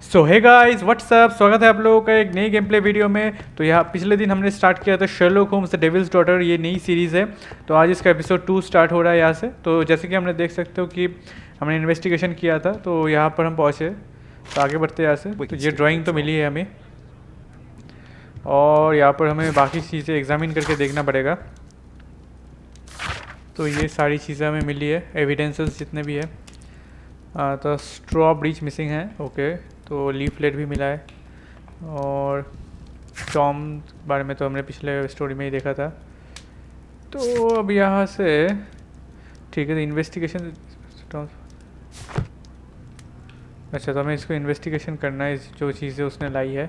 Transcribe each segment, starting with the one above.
सो hey guys what's up, स्वागत है आप लोगों का एक नई गेम प्ले वीडियो में। तो यहाँ पिछले दिन हमने स्टार्ट किया था Sherlock Holmes the devil's daughter, ये नई सीरीज़ है। तो आज इसका एपिसोड 2 स्टार्ट हो रहा है यहाँ से। तो जैसे कि हमने देख सकते हो कि हमने इन्वेस्टिगेशन किया था, तो यहाँ पर हम पहुँचे। तो आगे बढ़ते हैं यहाँ से। तो ये ड्राइंग तो मिली है हमें, और यहाँ पर हमें बाकी चीज़ें एग्जामिन करके देखना पड़ेगा। तो ये सारी चीज़ें हमें मिली है, एविडेंसेस जितने भी है। तो स्ट्रॉ ब्रीच मिसिंग है, ओके। तो लीफलेट भी मिला है, और टॉम बारे में तो हमने पिछले स्टोरी में ही देखा था। तो अब यहाँ से ठीक है, तो इन्वेस्टिगेशन। अच्छा, तो हमें इसको इन्वेस्टिगेशन करना है, जो चीज़ें उसने लाई है।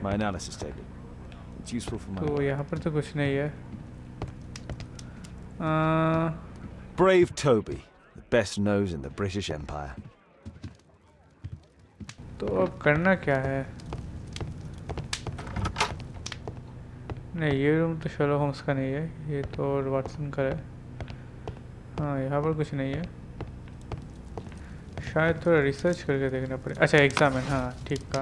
तो यहाँ पर तो कुछ नहीं है। Brave Toby, the best nose in the British Empire. तो अब करना क्या है? नहीं, ये रूम तो शर्लॉक होम्स का नहीं है, ये तो वाटसन का है। हाँ, यहाँ पर कुछ नहीं है। शायद थोड़ा रिसर्च करके देखना पड़ेगा। अच्छा, एग्जामिन, हाँ ठीक का।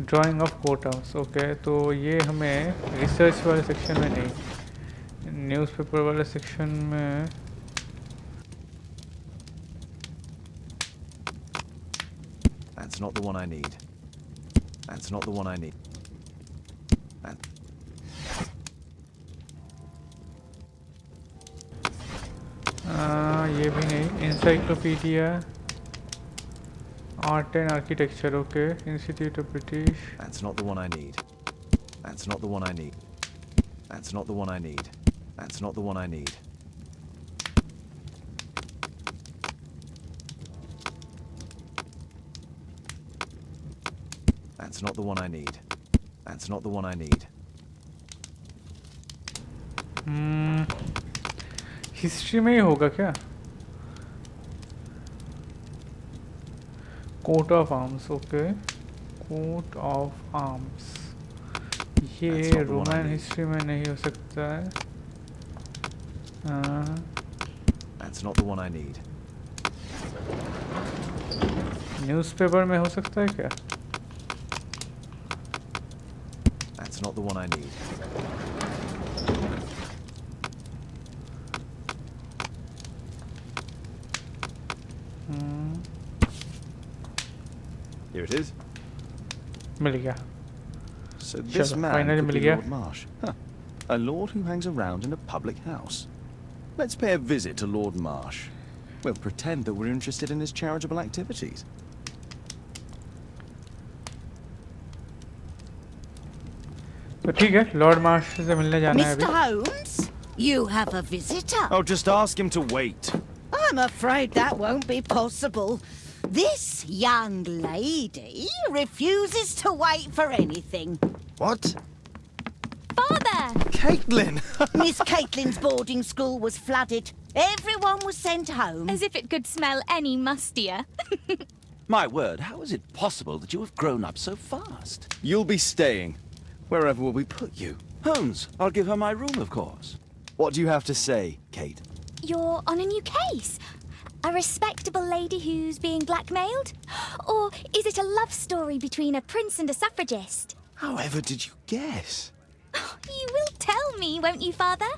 Drying of court house, okay. तो ये हमें रिसर्च वाले सेक्शन में नहीं, न्यूज़पेपर वाले सेक्शन में। That's not the one I need. That's not the one I need. ये भी नहीं। Encyclopedia art and architecture, okay. Institute of British. That's not the one I need. That's not the one I need. That's not the one I need. That's not the one I need. That's not the one I need. That's not the one I need. History में ही होगा क्या? Coat of arms, okay. Coat of arms, ये Roman history में नहीं हो सकता है। That's not the one I need. Newspaper में हो सकता है क्या? That's not the one I need. Here it is. मिल गया। So this man finally could mill be गया। Lord Marsh. Huh. A lord who hangs around in a public house. Let's pay a visit to Lord Marsh. We'll pretend that we're interested in his charitable activities. तो ठीक है, Lord Marsh से मिलने जाना है अभी। Mr. Holmes, you have a visitor. Oh, just ask him to wait. I'm afraid that won't be possible. This young lady refuses to wait for anything. What? Father! Caitlin! Miss Caitlin's boarding school was flooded. Everyone was sent home. As if it could smell any mustier. My word, how is it possible that you have grown up so fast? You'll be staying. Wherever will we put you? Holmes, I'll give her my room, of course. What do you have to say, Kate? You're on a new case. A respectable lady who's being blackmailed? Or is it a love story between a prince and a suffragist? However did you guess? You will tell me, won't you, Father?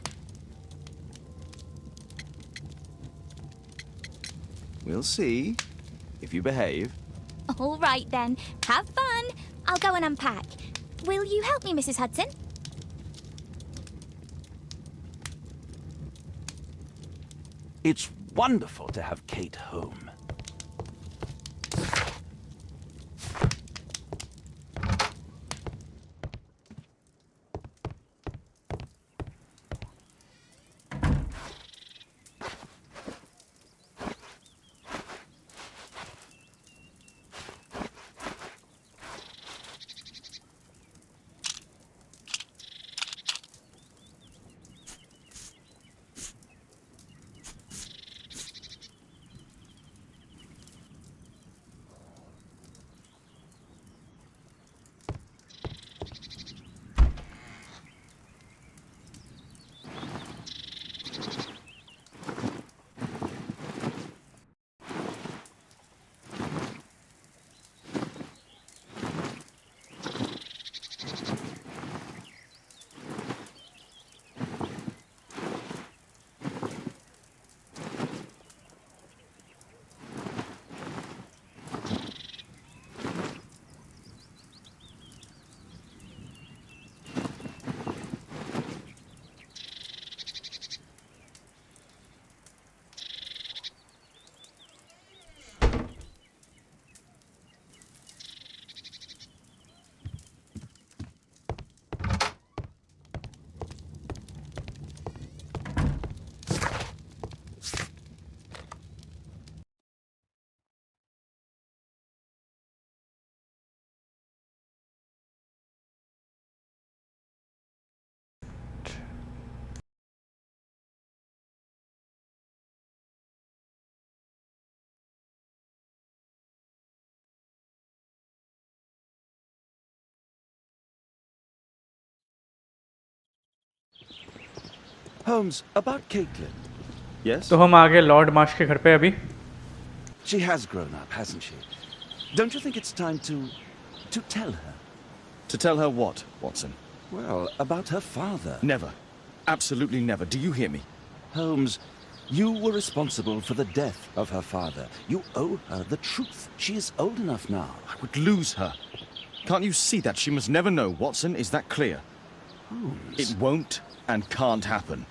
We'll see. If you behave. All right, then. Have fun. I'll go and unpack. Will you help me, Mrs. Hudson? It's wonderful to have Kate home. Holmes, about Caitlin. Yes? तो हम आ गए Lord Marsh के घर पे अभी. She has grown up, hasn't she? Don't you think it's time to tell her? To tell her what, Watson? Well, about her father. Never. Absolutely never. Do you hear me? Holmes, you were responsible for the death of her father. You owe her the truth. She is old enough now. I would lose her. Can't you see that? She must never know, Watson. Is that clear? Holmes. It won't and can't happen.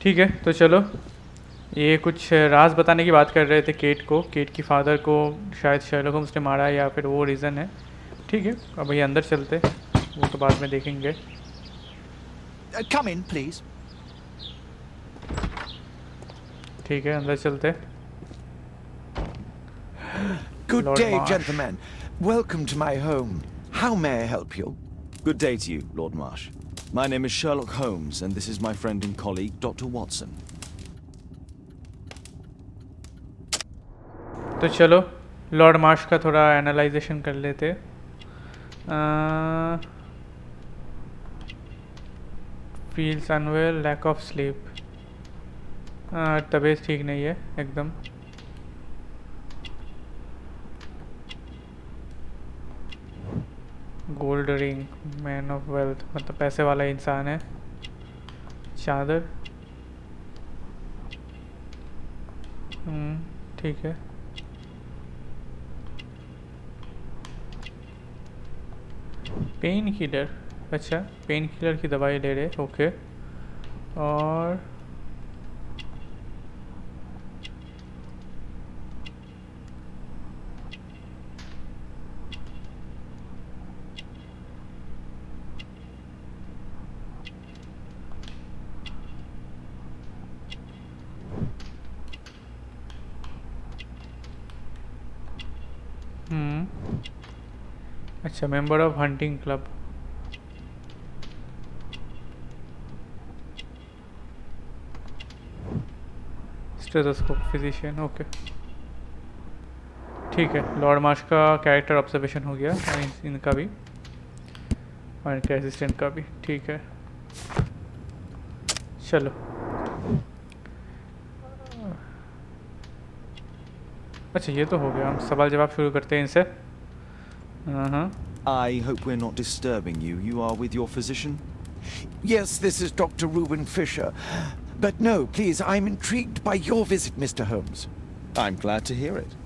ठीक है, तो चलो. ये कुछ राज बताने की बात कर रहे थे केट को. केट की फादर को शायद शर्लॉक होम्स ने मारा या फिर वो रीज़न है. ठीक है, अब ये अंदर चलते, वो तो बाद में देखेंगे. Come in, please. ठीक है, अंदर चलते. Good Lord day, Marsh. gentlemen. Welcome to my home. How may I help you? Good day to you, Lord Marsh. My name is Sherlock Holmes, and this is my friend and colleague, Dr. Watson. तो चलो Lord Marsh का थोड़ा analysation कर लेते. Feels unwell, lack of sleep. तबीयत ठीक नहीं है एकदम. Gold ring, man of wealth, मतलब पैसे वाला इंसान है. चादर, ठीक है. पेन किलर, अच्छा पेन किलर की दवाई ले रहे. ओके. और अच्छा, member of hunting club. Stethoscope, physician. Okay, ठीक है. लॉर्ड मार्श का कैरेक्टर ऑब्जर्वेशन हो गया और इनका भी और इनके असिस्टेंट का भी. ठीक है, चलो. अच्छा, ये तो हो गया. हम सवाल जवाब शुरू करते हैं इनसे. I hope we're not disturbing you. You are with your physician? Yes, this is Dr. Reuben Fisher. But no, please, I'm intrigued by your visit, Mr. Holmes. I'm glad to hear it.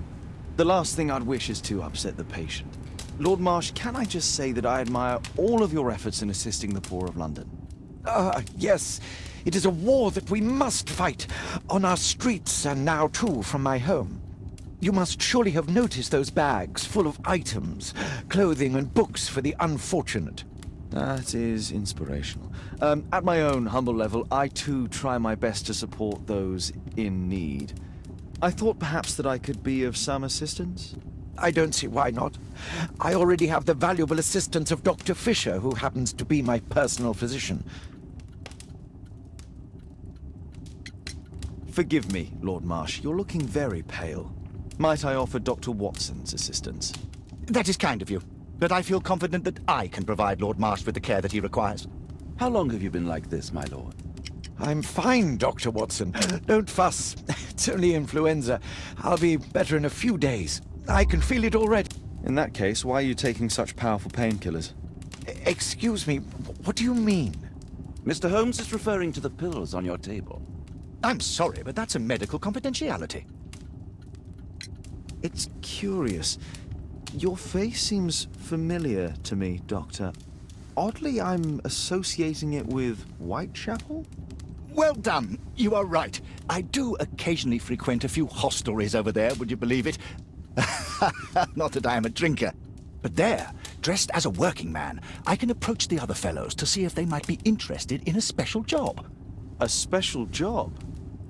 The last thing I'd wish is to upset the patient. Lord Marsh, can I just say that I admire all of your efforts in assisting the poor of London? Yes, it is a war that we must fight on our streets and now too from my home. You must surely have noticed those bags full of items, clothing and books for the unfortunate. That is inspirational. At my own humble level, I too try my best to support those in need. I thought perhaps that I could be of some assistance. I don't see why not. I already have the valuable assistance of Dr. Fisher, who happens to be my personal physician. Forgive me, Lord Marsh. You're looking very pale. Might I offer Dr. Watson's assistance? That is kind of you, but I feel confident that I can provide Lord Marsh with the care that he requires. How long have you been like this, my lord? I'm fine, Dr. Watson. Don't fuss. It's only influenza. I'll be better in a few days. I can feel it already. In that case, why are you taking such powerful painkillers? Excuse me, what do you mean? Mr. Holmes is referring to the pills on your table. I'm sorry, but that's a medical confidentiality. It's curious. Your face seems familiar to me, Doctor. Oddly, I'm associating it with Whitechapel? Well done. You are right. I do occasionally frequent a few hostelries over there, would you believe it? Not that I am a drinker. But there, dressed as a working man, I can approach the other fellows to see if they might be interested in a special job. A special job?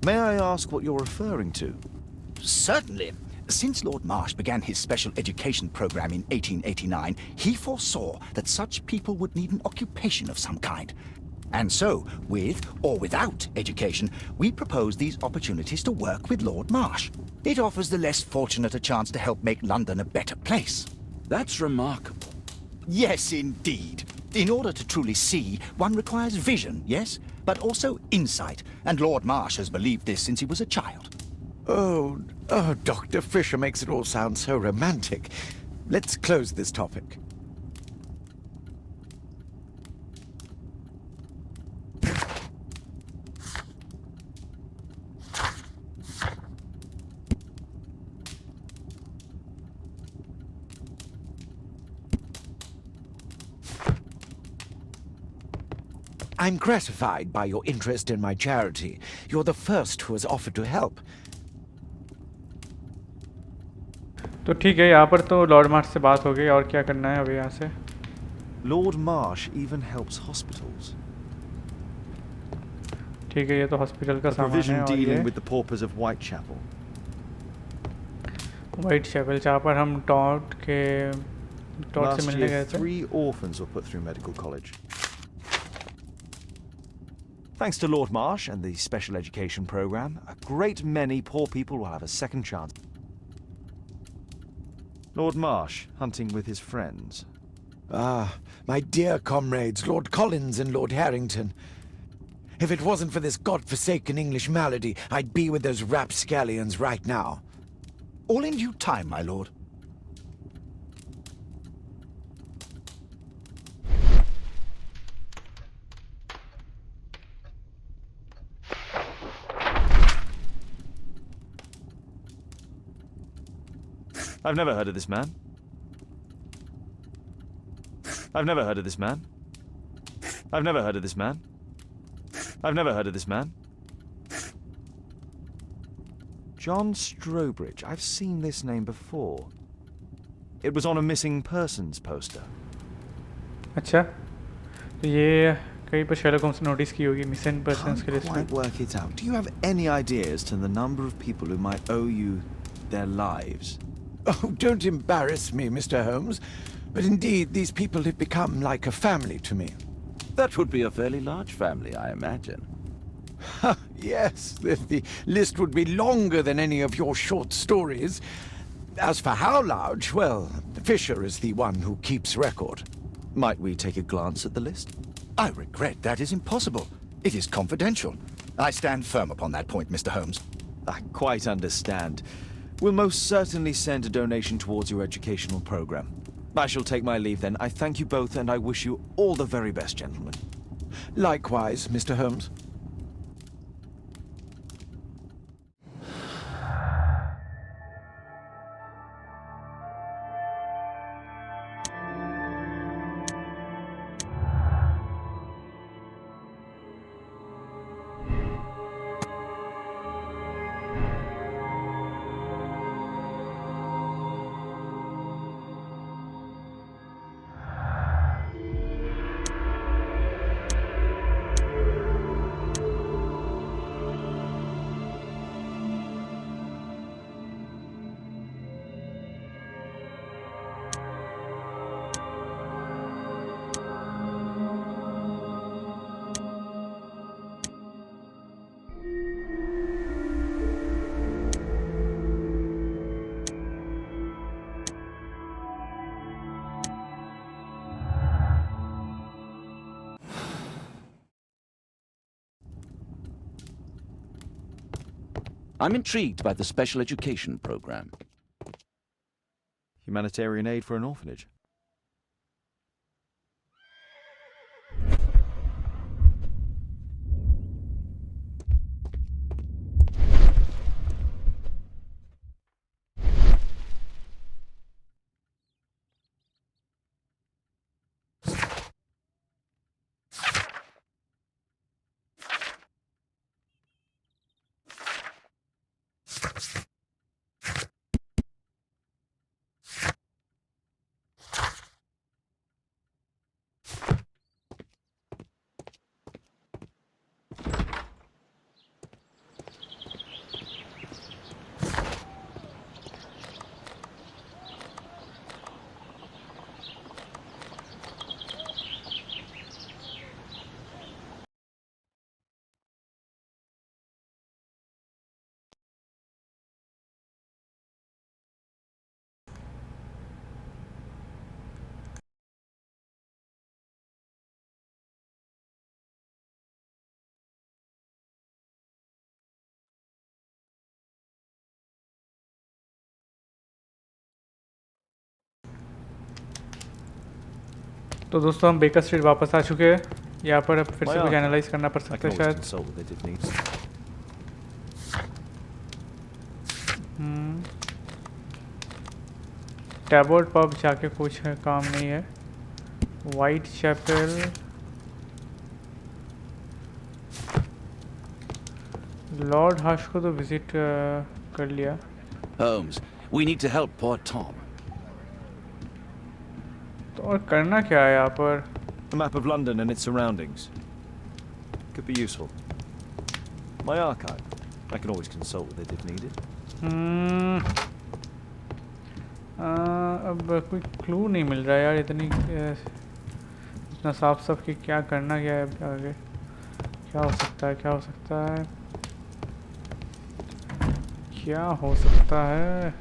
May I ask what you're referring to? Certainly. Since Lord Marsh began his special education program in 1889, he foresaw that such people would need an occupation of some kind. And so, with or without education, we propose these opportunities to work with Lord Marsh. It offers the less fortunate a chance to help make London a better place. That's remarkable. Yes, indeed. In order to truly see, one requires vision, yes? But also insight. And Lord Marsh has believed this since he was a child. Oh, Dr. Fisher makes it all sound so romantic. Let's close this topic. I'm gratified by your interest in my charity. You're the first who has offered to help. तो ठीक है, यहाँ पर तो Lord Marsh से बात हो गई, और क्या करना है अभी यहाँ से? Lord Marsh even helps hospitals. ठीक है, ये तो हॉस्पिटल का A सामान है, provision और ये dealing with the paupers of Whitechapel. Whitechapel, जहाँ पर हम टॉट से Last मिलने year, गए थे। 3 orphans were put through medical college. Thanks to Lord Marsh and the special education program, a great many poor people will have a second chance. Lord Marsh, hunting with his friends. Ah, my dear comrades, Lord Collins and Lord Harrington. If it wasn't for this godforsaken English malady, I'd be with those rapscallions right now. All in due time, my lord. I've never heard of this man. I've never heard of this man. I've never heard of this man. I've never heard of this man. John Strobridge. I've seen this name before. It was on a missing persons poster. अच्छा, तो ये कहीं पर Sherlock Holmes ने notice की होगी missing persons Can't के list में। quite work it out. Do you have any idea as to the number of people who might owe you their lives? Oh, don't embarrass me, Mr. Holmes. But indeed, these people have become like a family to me. That would be a fairly large family, I imagine. Yes, the list would be longer than any of your short stories. As for how large, well, Fisher is the one who keeps record. Might we take a glance at the list? I regret that is impossible. It is confidential. I stand firm upon that point, Mr. Holmes. I quite understand. We'll most certainly send a donation towards your educational program. I shall take my leave then. I thank you both and I wish you all the very best, gentlemen. Likewise, Mr. Holmes. I'm intrigued by the special education program. Humanitarian aid for an orphanage. तो दोस्तों हम baker street वापस आ चुके हैं। यहाँ पर अब फिर से कुछ एनालाइज करना पड़ I सकता can है always शायद। consult with it if needs. Tabard pub जाके कुछ है, काम नहीं है। वाइट चैपल, लॉर्ड हाश को तो विजिट कर लिया। Holmes, we need to help poor Tom. तो और करना क्या है यहाँ पर? A map of London and its surroundings. Could be useful. My archive. I can always consult with it if needed. अब कोई क्लू नहीं मिल रहा यार, इतना साफ कि क्या करना क्या है आगे। क्या हो सकता है, क्या हो सकता है, क्या हो सकता है?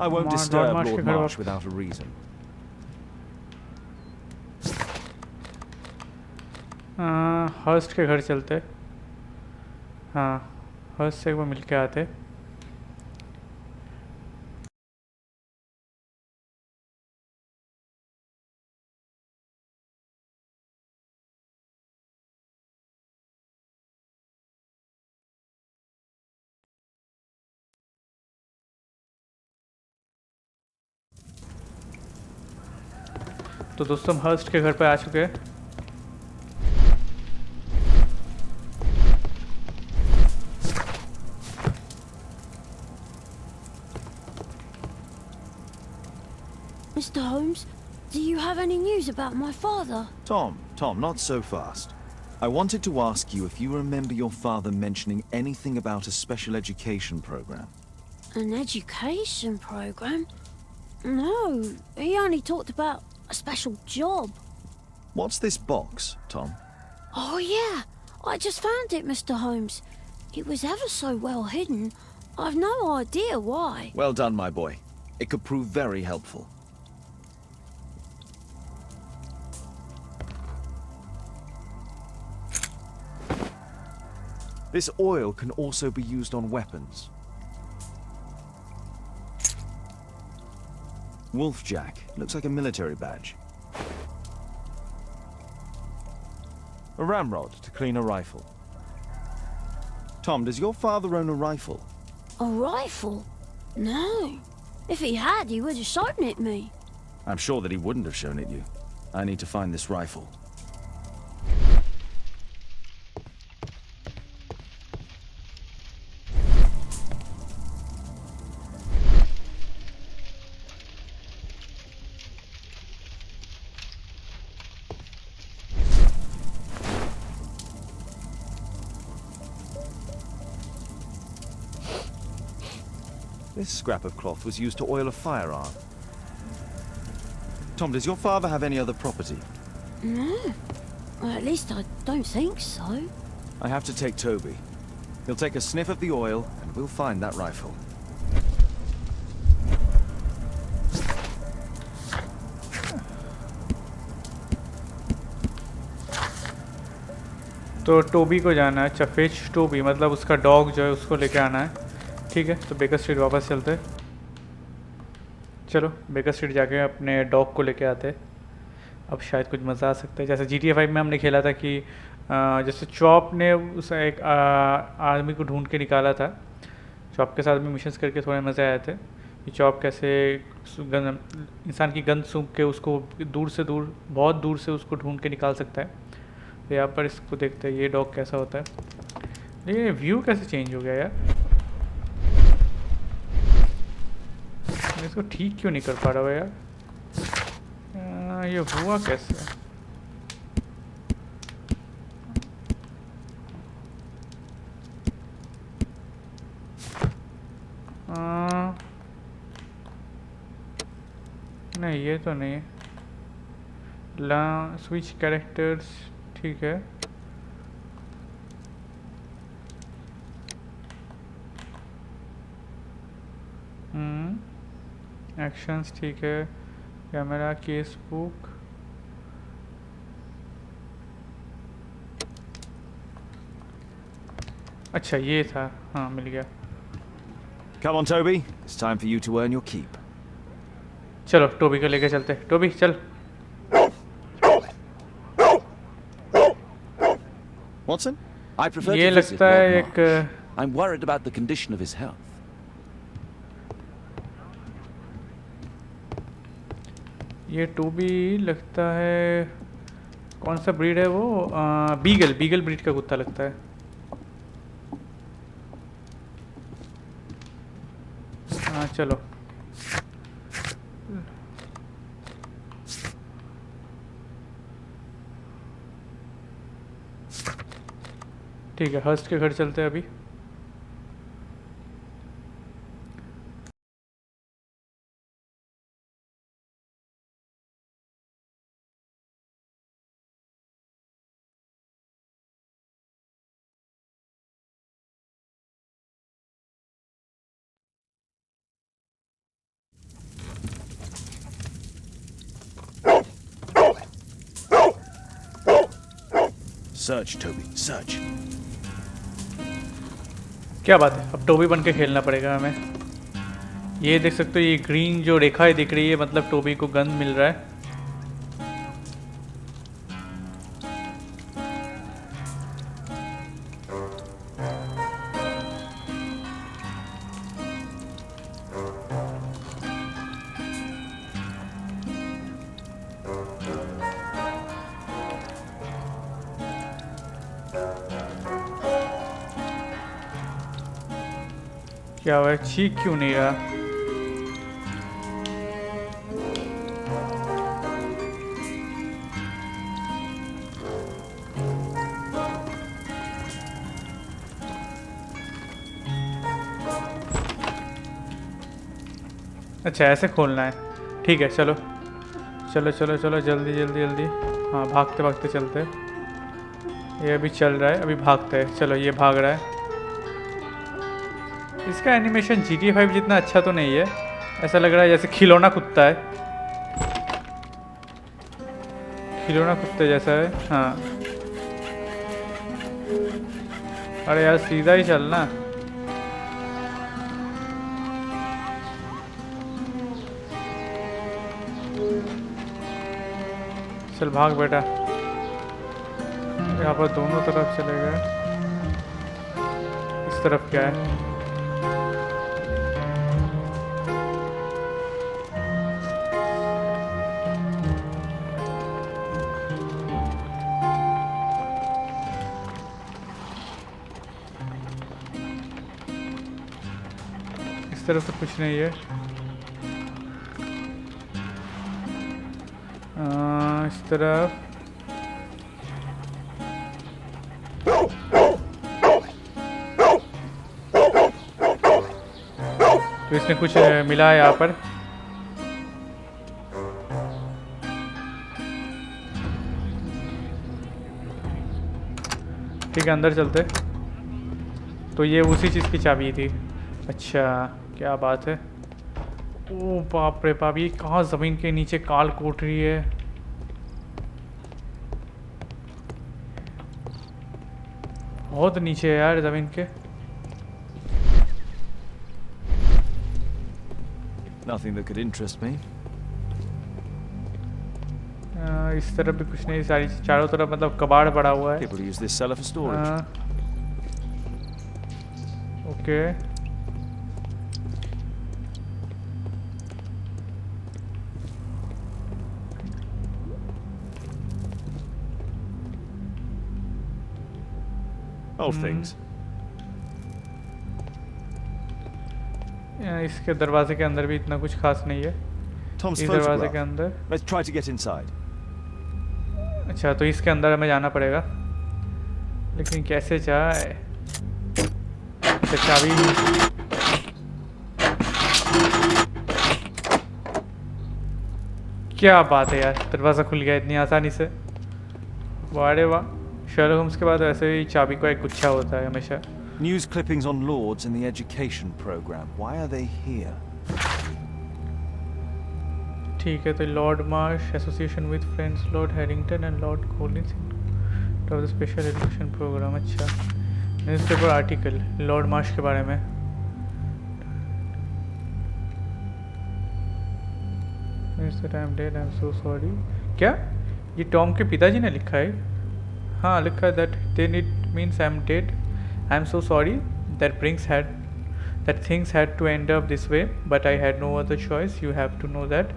I won't disturb Marsh के Lord घर Marsh without a reason. Hurst के घर चलते। हाँ, हर्स्ट से एक बार मिल के आते। तो दोस्तों हम हर्स्ट के घर पे आ चुके हैं। Mr. Holmes, do you have any news about my father? Tom, not so fast. I wanted to ask you if you remember your father mentioning anything about a special education program. An education program? No, he only talked about a special job. What's this box, Tom? Oh yeah, I just found it, Mr. Holmes. It was ever so well hidden. I've no idea why. Well done, my boy. It could prove very helpful. This oil can also be used on weapons. Wolfjack. Looks like a military badge. A ramrod to clean a rifle. Tom, does your father own a rifle? A rifle? No. If he had, he would have shown it me. I'm sure that he wouldn't have shown it you. I need to find this rifle. This scrap of cloth was used to oil a firearm. Tom, does your father have any other property? No. Well, at least I don't think so. I have to take Toby. He'll take a sniff of the oil, and we'll find that rifle. तो Tobey को जाना है, चफेच Tobey मतलब उसका dog जो है उसको लेके आना है। ठीक है, तो बेकर स्ट्रीट वापस चलते हैं। चलो बेकर स्ट्रीट जाके अपने डॉग को लेके आते हैं। अब शायद कुछ मज़ा आ सकता है। जैसे GTA 5 में हमने खेला था कि जैसे चॉप ने उस एक आदमी को ढूंढ के निकाला था। चॉप के साथ में मिशंस करके थोड़े मज़े आए थे कि चॉप कैसे इंसान की गन सूंघ के उसको बहुत दूर से उसको ढूंढ के निकाल सकता है। तो यहाँ पर इसको देखते हैं ये डॉग कैसा होता है। ये व्यू कैसे चेंज हो गया यार, मैं इसको ठीक क्यों नहीं कर पा रहा हूँ यार। ये हुआ कैसे? नहीं ये तो नहीं है। स्विच कैरेक्टर्स ठीक है। एक्शंस ठीक है। कैमरा, केस बुक, अच्छा ये था, हाँ मिल गया। Come on, Toby. It's time for you to earn your keep. चलो टोबी को लेके चलते। टोबी चल। Watson, I prefer ये to visit लगता है Lord एक Marsh. I'm worried about the condition of his health. ये टोबी लगता है, कौन सा ब्रीड है वो? बीगल, बीगल ब्रीड का कुत्ता लगता है। हाँ चलो। ठीक है, हर्स्ट के घर चलते हैं अभी। Search, Toby. Search. क्या बात है, अब टोबी बन के खेलना पड़ेगा हमें। ये देख सकते हो, ये ग्रीन जो रेखा है दिख रही है, मतलब टोबी को गन मिल रहा है। क्या हुआ, चीख क्यों नहीं रहा? अच्छा ऐसे खोलना है, ठीक है चलो चलो चलो चलो, जल्दी जल्दी जल्दी। हाँ भागते भागते चलते। ये अभी चल रहा है, अभी भागते हैं। चलो ये भाग रहा है। इसका एनिमेशन GTA 5 जितना अच्छा तो नहीं है, ऐसा लग रहा है जैसे खिलौना कुत्ता है, खिलौना कुत्ते जैसा है। हाँ अरे यार सीधा ही चलना। चल भाग बेटा। यहाँ पर दोनों तरफ चले गए। इस तरफ क्या है? इस तरफ तो कुछ नहीं है। इस तरफ तो इसने कुछ मिला है यहाँ पर। ठीक है अंदर चलते। तो ये उसी चीज़ की चाबी थी। अच्छा क्या बात है। ओ बाप रे बाप, ये कहाँ ज़मीन के नीचे काल कोट रही है। बहुत नीचे है यार ज़मीन के। Nothing that could interest me. इस तरफ भी कुछ नहीं, सारी चारों तरफ मतलब कबाड़ पड़ा हुआ है। People use this cellar for storage. Okay Old things. इसके दरवाजे के अंदर भी इतना कुछ खास नहीं है। Tom's इस दरवाजे के photograph. अंदर। Let's try to get inside. अच्छा तो इसके अंदर हमें जाना पड़ेगा, लेकिन कैसे जाए? अच्छा चाबी। क्या बात है यार, दरवाज़ा खुल गया इतनी आसानी से। वाह रे वाह, शर्लक होम्स के बाद वैसे ही चाबी का एक गुच्छा होता है हमेशा। News clippings on lords in the education program. Why are they here? ठीक है तो Lord Marsh association with friends Lord Harrington and Lord Collins of the special education programme. अच्छा न्यूज़पेपर आर्टिकल लॉर्ड मार्श के बारे में। I'm dead, I'm so sorry। क्या ये Tom के पिताजी ने लिखा है? हाँ लिखा है that then it means I'm dead, I'm so sorry that things had to end up this way, but I had no other choice। You have to know that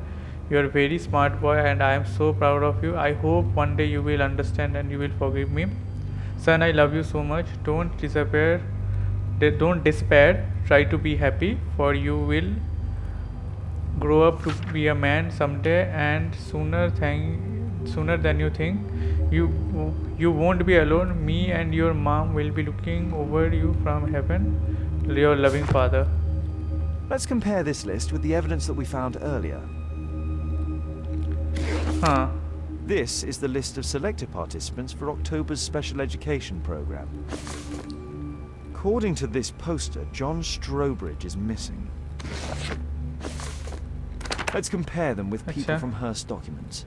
you are a very smart boy and I am so proud of you। I hope one day you will understand and you will forgive me। Son, I love you so much। Don't despair, try to be happy, for you will grow up to be a man someday, and sooner than you think। You won't be alone। Me and your mom will be looking over you from heaven। Your loving father। Let's compare this list with the evidence that we found earlier. हाँ This is the list of selected participants for October's special education program. According to this poster, John Strobridge is missing. Let's compare them with people अच्छा। from Hearst documents.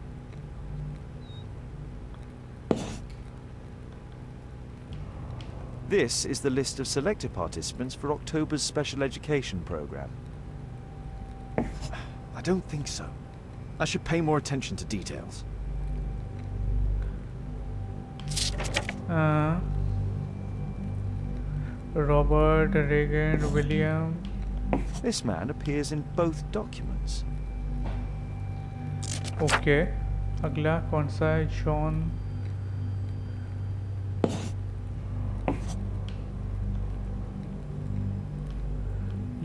This is the list of selected participants for October's special education program. I don't think so. I should pay more attention to details. Robert, Reagan, William। This man appears in both documents. Okay अगला कौन सा है? John.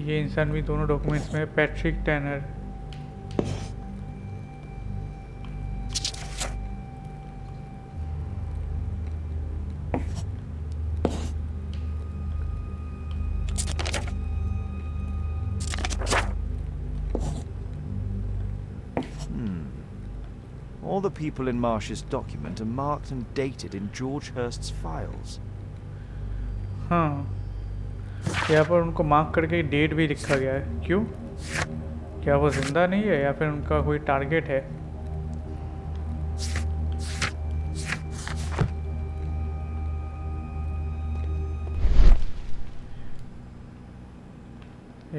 ये इंसान भी दोनों documents में। Patrick tenor. All the people in Marsh's document are marked and dated in George Hurst's files. हाँ यहाँ पर उनको मार्क करके डेट भी लिखा गया है। क्यों? क्या वो जिंदा नहीं है या फिर उनका कोई टारगेट है?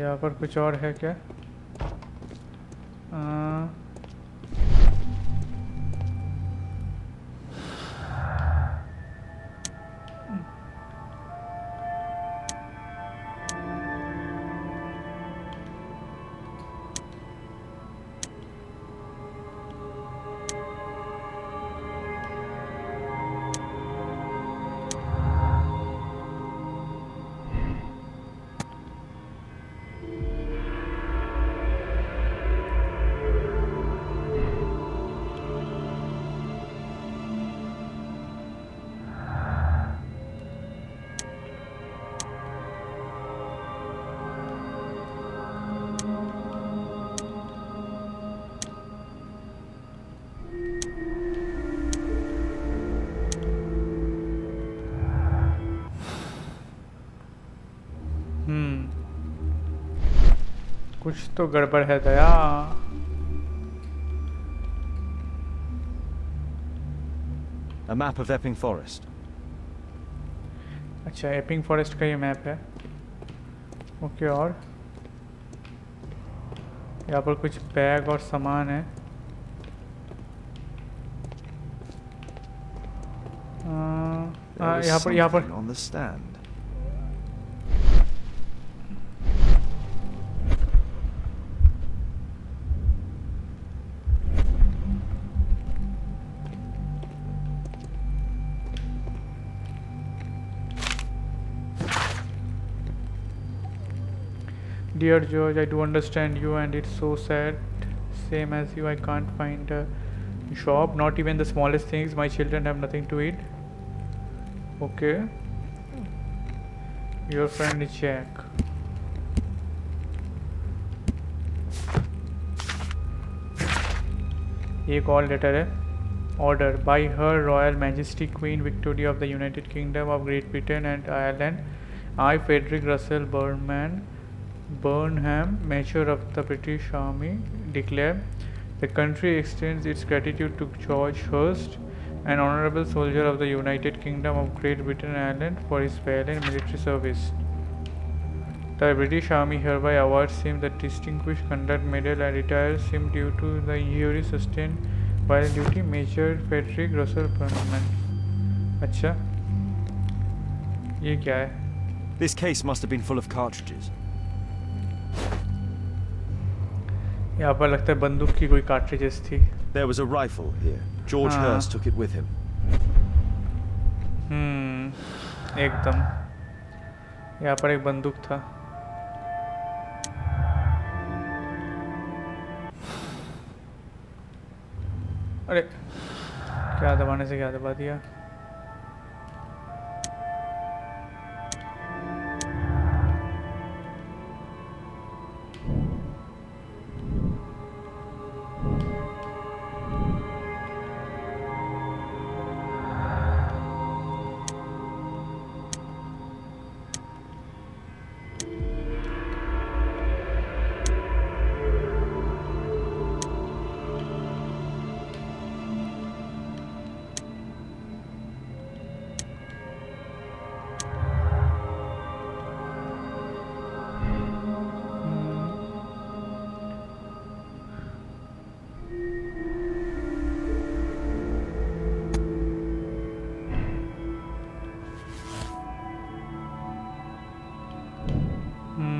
यहाँ पर कुछ और है क्या? कुछ तो गड़बड़ है दया। A map of Epping Forest. अच्छा एपिंग फॉरेस्ट का ये मैप है। ओके और यहाँ पर कुछ बैग और सामान है। यहाँ पर On the stand. Dear George, I do understand you and it's so sad. Same as you, I can't find a job, not even the smallest things. My children have nothing to eat. Okay. Your friend is Jack. एक और letter है। Order by Her Royal Majesty Queen Victoria of the United Kingdom of Great Britain and Ireland, I, Frederick Russell Burnham, Major of the British Army, declare the country extends its gratitude to George Hurst, an honorable soldier of the United Kingdom of Great Britain and Ireland for his valiant military service. The British Army hereby awards him the Distinguished Conduct Medal and retires him due to the injury sustained while duty. Major Frederick Russell Perman. अच्छा, ये क्या है? This case must have been full of cartridges. यहाँ पर लगता है बंदूक की कोई cartridges थी. There was a rifle here. George Hurst took it with him. एकदम. यहाँ पर एक बंदूक था. अरे क्या दबाने से क्या दबा दिया?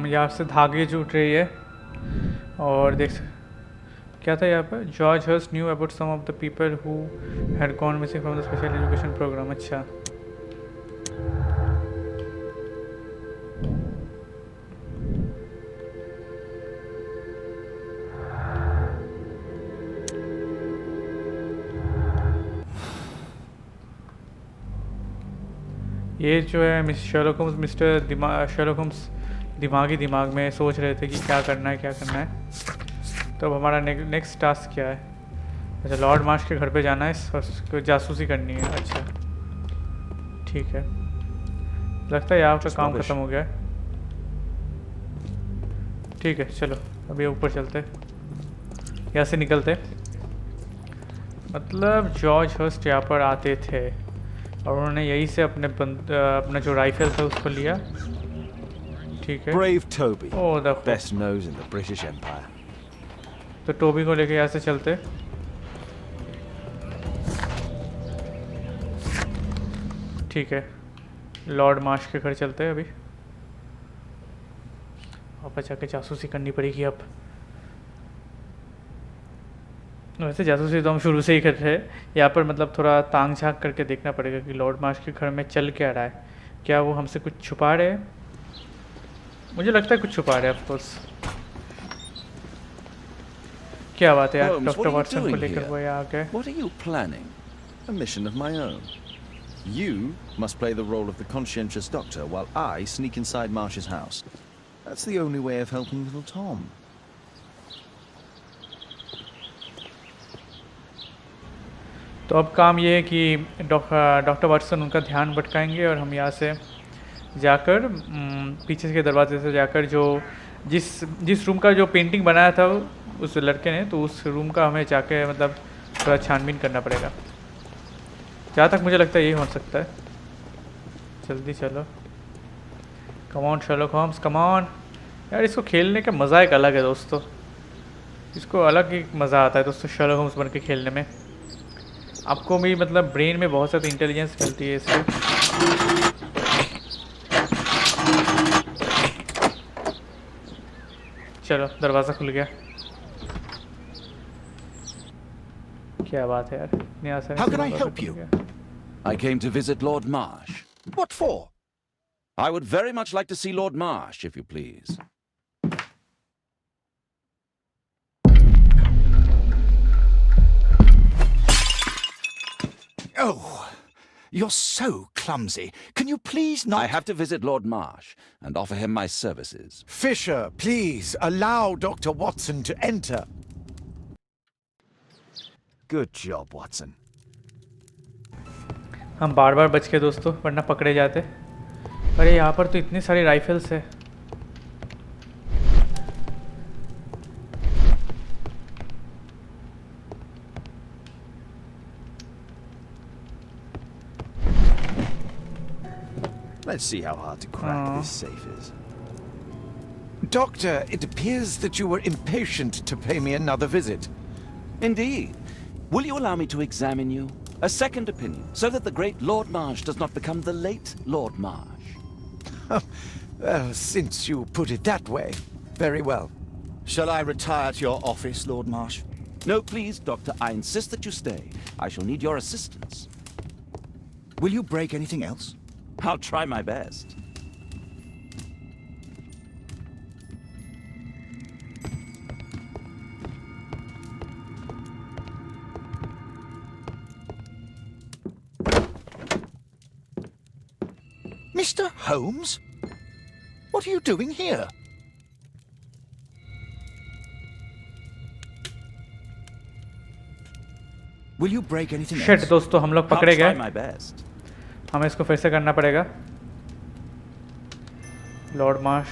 यहाँ से धागे जुट रही है और देख क्या था यहाँ पर? George Hurst knew about some of the people who had gone missing from the special education programme. अच्छा, ये जो है शर्लॉक होम्स शर्लॉक होम्स दिमाग में सोच रहे थे कि क्या करना है. तो अब हमारा नेक्स्ट टास्क क्या है? अच्छा, लॉर्ड मार्श के घर पे जाना है, उसको जासूसी करनी है. अच्छा ठीक है, लगता है यहाँ का काम ख़त्म हो गया है. ठीक है, चलो अभी ऊपर चलते, यहाँ से निकलते. मतलब जॉर्ज हर्स्ट यहाँ पर आते थे और उन्होंने यहीं से अपना जो राइफल था उसको लिया. ठीक है. Brave Toby. Oh the Best nose in the British Empire. तो टोबी को लेके यहाँ से चलते. ठीक है, लॉर्ड मार्श के घर चलते हैं अभी. वापस जाके जासूसी करनी पड़ेगी अब. वैसे जासूसी तो हम शुरू से ही कर रहे हैं. यहाँ पर मतलब थोड़ा तांग झाँक करके देखना पड़ेगा कि लॉर्ड मार्श के घर में चल क्या रहा है. क्या वो हमसे कुछ छुपा रहे हैं? मुझे लगता है कुछ छुपा रहे हैं ऑफ कोर्स. क्या बात है यार, डॉक्टर वाटसन को लेकर वो यहाँ आ गए. What are you planning? A mission of my own. You must play the role of the conscientious doctor while I sneak inside Marsh's house. That's the only way of helping little Tom. तो अब काम ये है कि doctor Watson उनका ध्यान भटकाएंगे और हम यहाँ से जाकर पीछे के दरवाजे से जाकर जो जिस रूम का जो पेंटिंग बनाया था उस लड़के ने, तो उस रूम का हमें जाके मतलब थोड़ा छानबीन करना पड़ेगा. जहाँ तक मुझे लगता है यही हो सकता है. जल्दी चलो, come on Sherlock Holmes, come on यार. इसको खेलने का मज़ा एक अलग है दोस्तों, इसको अलग ही मज़ा आता है दोस्तों शर्लॉक होम्स बन के खेलने में. आपको भी मतलब ब्रेन में बहुत ज़्यादा इंटेलिजेंस मिलती है इससे. चलो दरवाज़ा खुल गया. क्या बात है यार, इतनी आसानी How से can I दरवाज़ा help खुल you? गया. I came to visit Lord Marsh. What for? I would very much like to see Lord Marsh, if you please. Oh, you're so clumsy. Can you please not... I have to visit Lord Marsh and offer him my services. Fisher, please allow Dr. Watson to enter. Good job, Watson. हम बार बार बच के दोस्तों, वरना पकड़े जाते. अरे यहाँ पर तो इतनी सारी राइफल्स है. Let's see how hard to crack this safe is. Doctor, it appears that you were impatient to pay me another visit. Indeed. Will you allow me to examine you? A second opinion, so that the great Lord Marsh does not become the late Lord Marsh. Well, since you put it that way, very well. Shall I retire to your office, Lord Marsh? No, please, Doctor. I insist that you stay. I shall need your assistance. Will you break anything else? I'll try my best. Mr. Holmes? What are you doing here? Will you break anything shit else? दोस्तों, हम लोग I'll पकड़े try गए. my best. हमें इसको फिर से करना पड़ेगा. लॉर्ड मार्श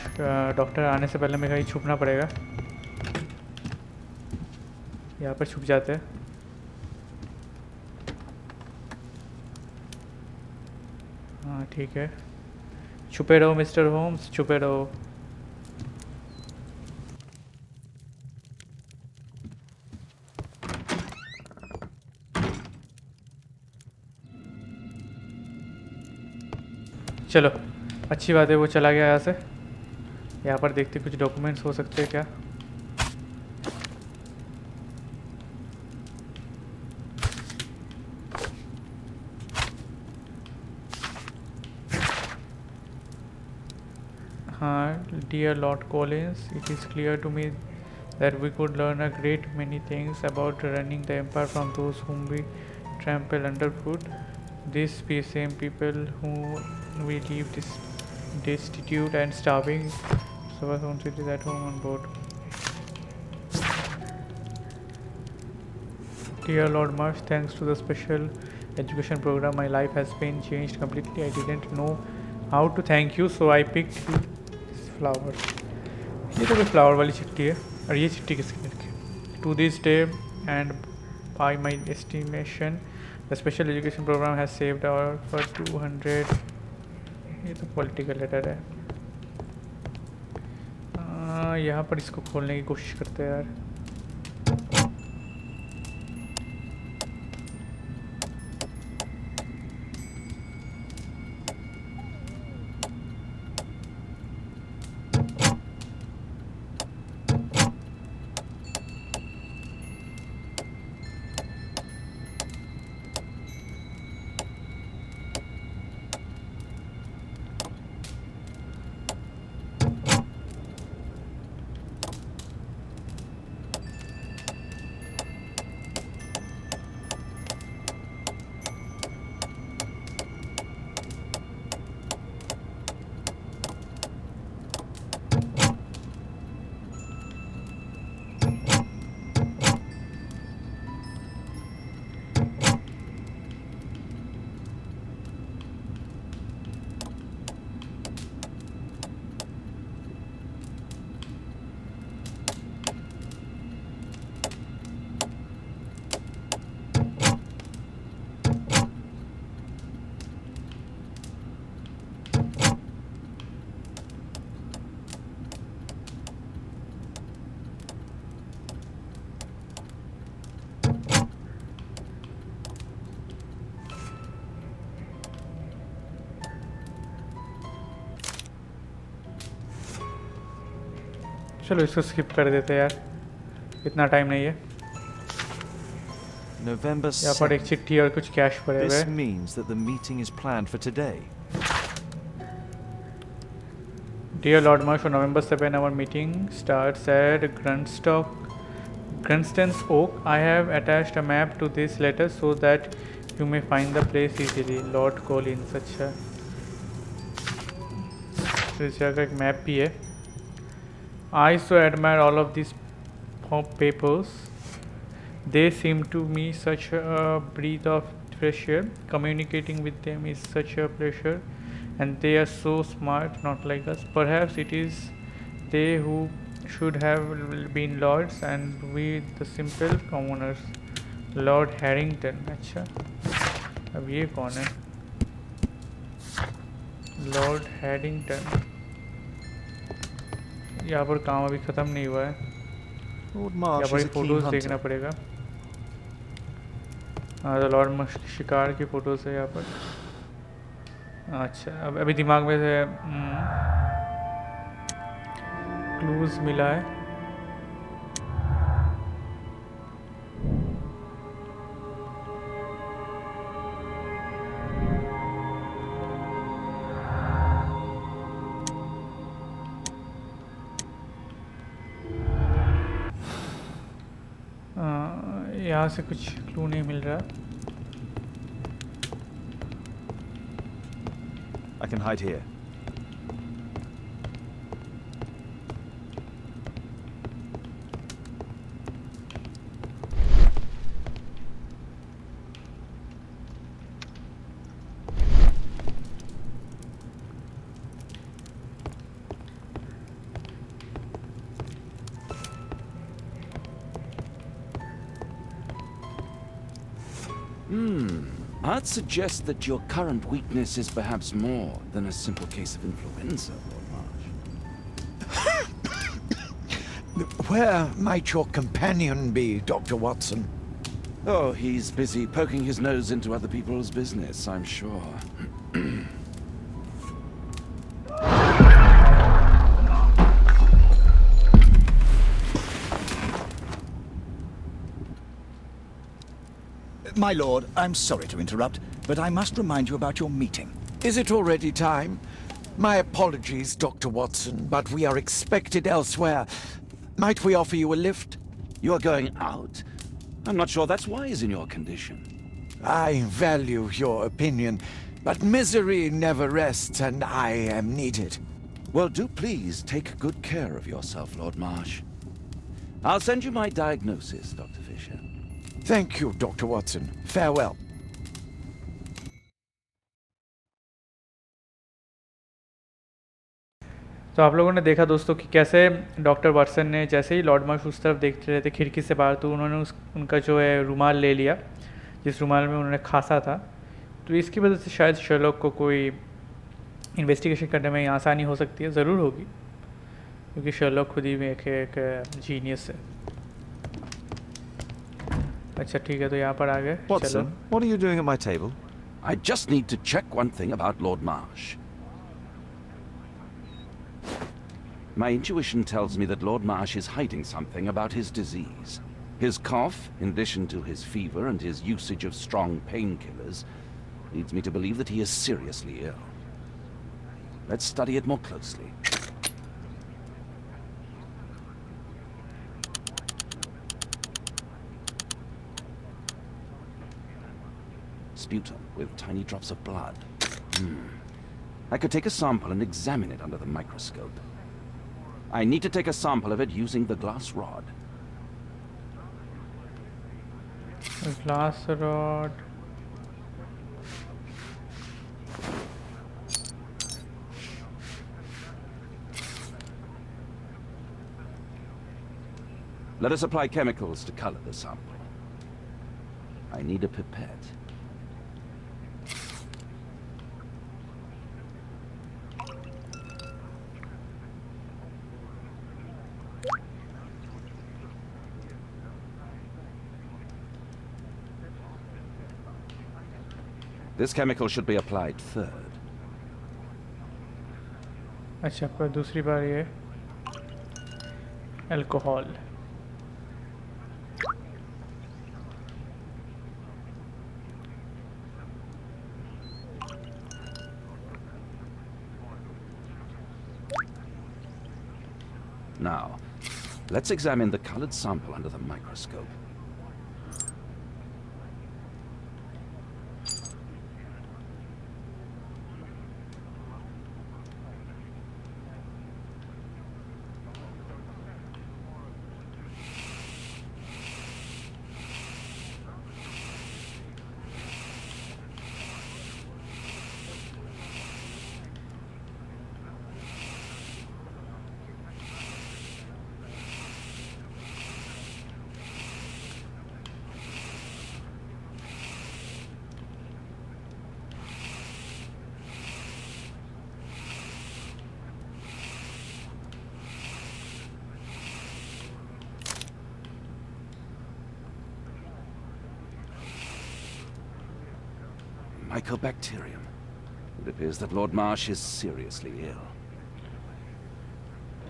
डॉक्टर आने से पहले हमें कहीं छुपना पड़ेगा. यहाँ पर छुप जाते हैं. हाँ ठीक है. छुपे रहो मिस्टर होम्स, छुपे रहो. चलो, अच्छी बात है, वो चला गया यहाँ से. यहाँ पर देखते कुछ डॉक्यूमेंट्स हो सकते हैं क्या. हाँ, dear Lord Collins, it is clear to me that we could learn a great many things about running the empire from those whom we trample underfoot. These same people who we leave destitute and starving, so our own cities at home on board. Dear Lord Marsh, thanks to the special education program, my life has been changed completely. I didn't know how to thank you, so I picked this flower. ये तो कोई flower वाली चिट्ठी है. और ये चिट्ठी किसकी लिखी है? To this day and by my estimation, the special education program has saved our for 200. ये तो पॉलिटिकल लेटर है. यहाँ पर इसको खोलने की कोशिश करते हैं यार. चलो इसको स्किप कर देते हैं यार, इतना टाइम नहीं है. November यहाँ पर एक 7th. चिट्ठी और कुछ कैश पड़े हुए This हैं. means that the meeting is planned for today. Dear Lord Marsh, on November 7, our meeting starts at Grunstan's Oak. I have attached a map to this letter so that you may find the place easily. Lord Collins. अच्छा, तो इस जगह का एक map भी है. I so admire all of these papers. They seem to me such a breath of fresh air. Communicating with them is such a pleasure, and they are so smart, not like us. Perhaps it is they who should have been lords and we the simple commoners. Lord Harrington. अच्छा, अब ये कौन है? Lord हैडिंगटन, यहाँ पर काम अभी ख़त्म नहीं हुआ है, Lord यहाँ Marsh पर is a keen फ़ोटोज़ देखना hunter. पड़ेगा। हाँ तो लॉर्ड मार्श की शिकार की फ़ोटोज़ है यहाँ पर। अच्छा अब अभी दिमाग में से क्लूज़ मिला है। यहाँ से कुछ क्लू नहीं मिल रहा। I can hide here. I'd suggest that your current weakness is perhaps more than a simple case of influenza, Lord Marsh. Where might your companion be, Dr. Watson? Oh, he's busy poking his nose into other people's business, I'm sure. My lord, I'm sorry to interrupt, but I must remind you about your meeting. Is it already time? My apologies, Dr. Watson, but we are expected elsewhere. Might we offer you a lift? You're going out? I'm not sure that's wise in your condition. I value your opinion, but misery never rests, and I am needed. Well, do please take good care of yourself, Lord Marsh. I'll send you my diagnosis, Dr. Fisher. Thank you, Dr. Watson. Farewell. तो आप लोगों ने देखा दोस्तों कि कैसे doctor Watson ने जैसे ही लॉर्ड मार्श उस तरफ देखते रहे थे खिड़की से बाहर, तो उन्होंने उनका जो है रुमाल ले लिया, जिस रुमाल में उन्होंने खांसा था। तो इसकी वजह से शायद शर्लॉक को कोई इन्वेस्टिगेशन करने में आसानी हो सकती है, ज़रूर होगी, क्योंकि शर्लॉक खुद ही में एक जीनियस है। अच्छा ठीक है, तो यहाँ पर आ गए। Watson, what are you doing at my table? I just need to check one thing about Lord Marsh. My intuition tells me that Lord Marsh is hiding something about his disease. His cough, in addition to his fever and his usage of strong painkillers, leads me to believe that he is seriously ill. Let's study it more closely. Sputum with tiny drops of blood. I could take a sample and examine it under the microscope. I need to take a sample of it using the glass rod. Glass rod, Let us apply chemicals to color the sample. I need a pipette. This chemical should be applied third. अच्छा पर दूसरी बार ये alcohol. Now, let's examine the colored sample under the microscope. mycobacterium. It appears that Lord Marsh is seriously ill.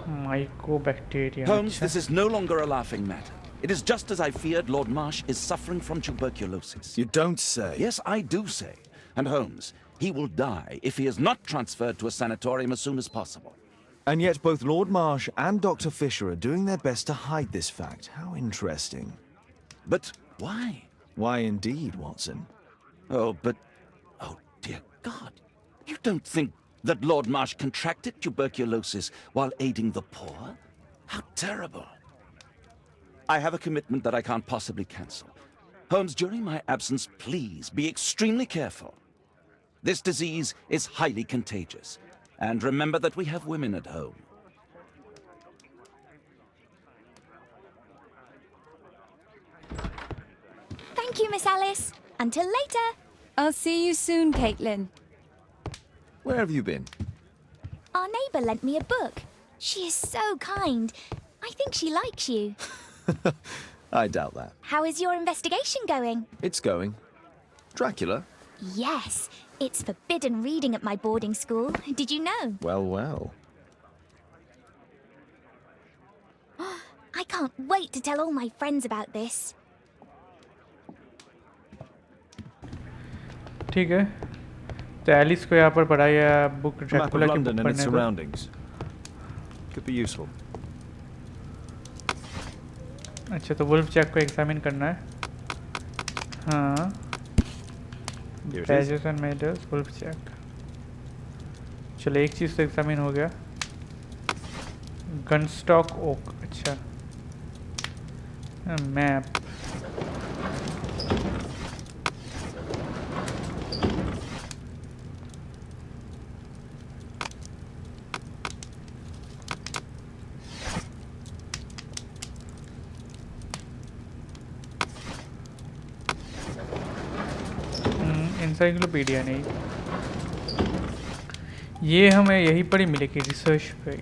Mycobacterium. Holmes, अच्छा. this is no longer a laughing matter. It is just as I feared. Lord Marsh is suffering from tuberculosis. You don't say. Yes, I do say. And Holmes, he will die if he is not transferred to a sanatorium as soon as possible. And yet both Lord Marsh and Dr. Fisher are doing their best to hide this fact. How interesting. But why? Why indeed, Watson? Oh, dear God. You don't think that Lord Marsh contracted tuberculosis while aiding the poor? How terrible. I have a commitment that I can't possibly cancel. Holmes, during my absence, please be extremely careful. This disease is highly contagious. And remember that we have women at home. Thank you, Miss Alice. Until later. I'll see you soon, Caitlin. Where have you been? Our neighbour lent me a book. She is so kind. I think she likes you. I doubt that. How is your investigation going? It's going. Dracula? Yes, it's forbidden reading at my boarding school. Did you know? Well, well. I can't wait to tell all my friends about this. ठीक है. तो Alice को यहाँ पर पढ़ाई है book A map of Dracula की London book and its पढ़ने दो. surroundings. Could be useful. अच्छा, तो वुल्फ जैक को एग्जामिन करना है. हाँ. Here it is. Badges and medals wolf jack. चलो एक चीज़ तो एग्जामिन हो गया. Gunstock oak. अच्छा. मैप. इंसाइक्लोपीडिया नहीं. ये हमें यहीं पर ही मिलेगी रिसर्च पे.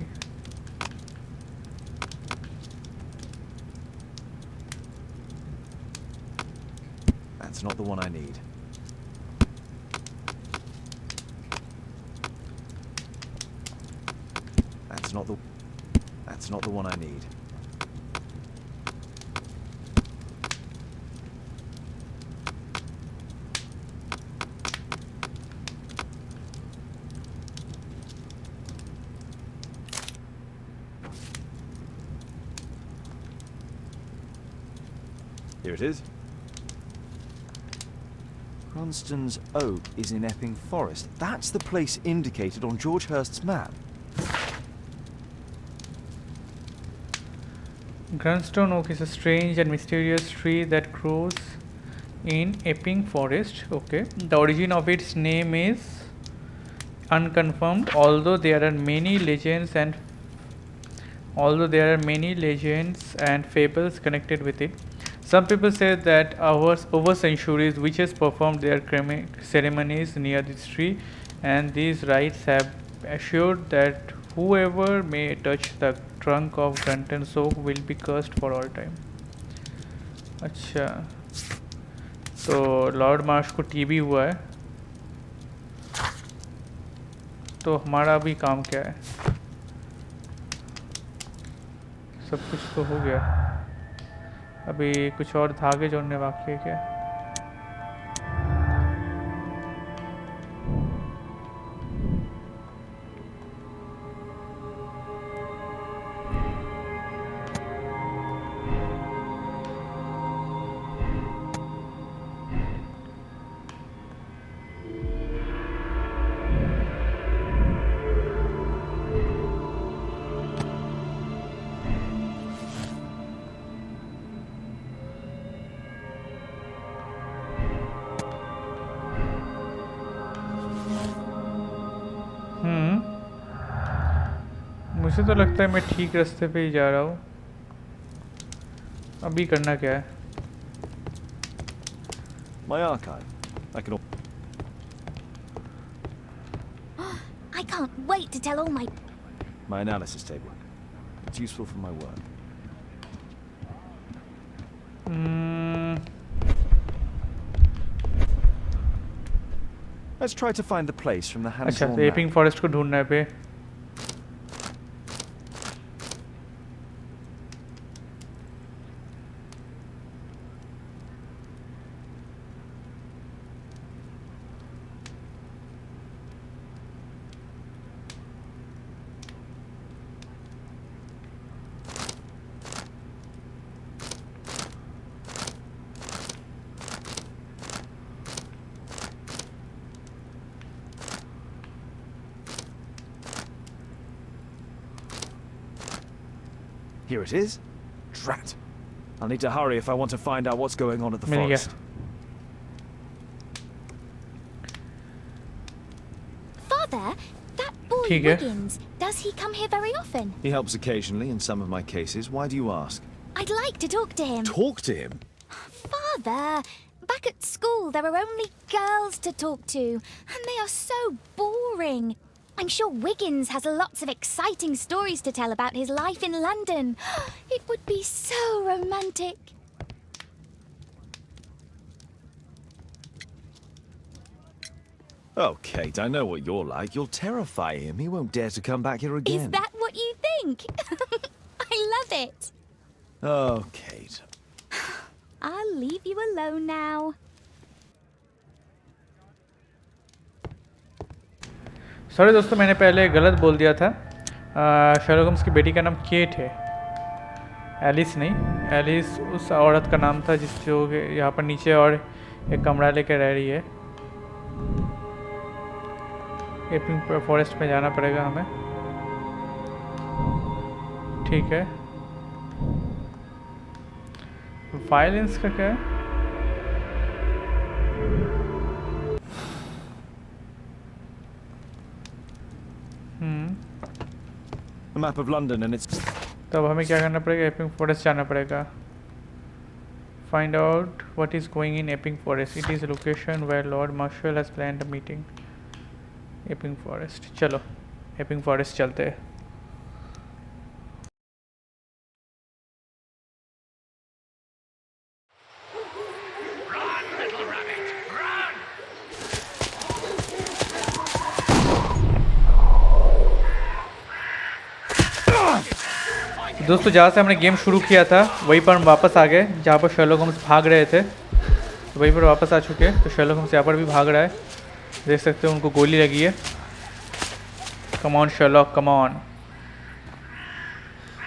That's not the one I need. That's not the one I need. Here it is. Cranston's Oak is in Epping Forest. That's the place indicated on George Hurst's map. Grunstone oak is a strange and mysterious tree that grows in Epping Forest. Okay. The origin of its name is unconfirmed, although there are many legends and fables connected with it. Some people say that over centuries witches performed their ceremonies near this tree, and these rites have assured that whoever may touch the trunk of Grunton's oak will be cursed for all time. अच्छा, तो Lord Marsh को TB हुआ है, तो हमारा अभी काम क्या है? सब कुछ तो हो गया. अभी कुछ और धागे जोड़ने बाकी है क्या? मुझे तो लगता है मैं ठीक रास्ते पे ही जा रहा हूँ. अभी करना क्या है? My archive. I can. I can't wait to tell all my... My analysis table. It's useful for my work. Let's try to find the place from the अच्छा hand-drawn तो एपिंग map. फॉरेस्ट को ढूंढना है पे. Here it is. Drat. I'll need to hurry if I want to find out what's going on at the मिल गया. forest. Father, that boy ठीक है. Wiggins, does he come here very often? He helps occasionally in some of my cases. Why do you ask? I'd like to talk to him. Talk to him? Father, back at school there are only girls to talk to, and they are so boring. I'm sure Wiggins has lots of exciting stories to tell about his life in London. It would be so romantic. Oh, Kate, I know what you're like. You'll terrify him. He won't dare to come back here again. Is that what you think? I love it. Oh, Kate. I'll leave you alone now. Sorry दोस्तों, मैंने पहले गलत बोल दिया था. Sherlock Holmes की बेटी का नाम केट है, एलिस नहीं. एलिस उस औरत का नाम था जिस जो यहाँ पर नीचे और एक कमरा लेकर रह रही है. एपिंग फॉरेस्ट में जाना पड़ेगा हमें. ठीक है. वायलेंस का क्या है? A map of London and it's... तब हमें क्या करना पड़ेगा? एपिंग फॉरेस्ट जाना पड़ेगा. Find out what is going in Epping Forest. It is a location where Lord Marshal has planned a meeting. Epping Forest. चलो Epping Forest चलते हैं. दोस्तों जहाँ से हमने गेम शुरू किया था वहीं पर हम वापस आ गए, जहाँ पर शर्लॉक होम्स भाग रहे थे. तो वहीं पर वापस आ चुके हैं. तो शर्लॉक होम्स यहाँ पर भी भाग रहा है, देख सकते हो उनको गोली लगी है. कम on Sherlock, come on.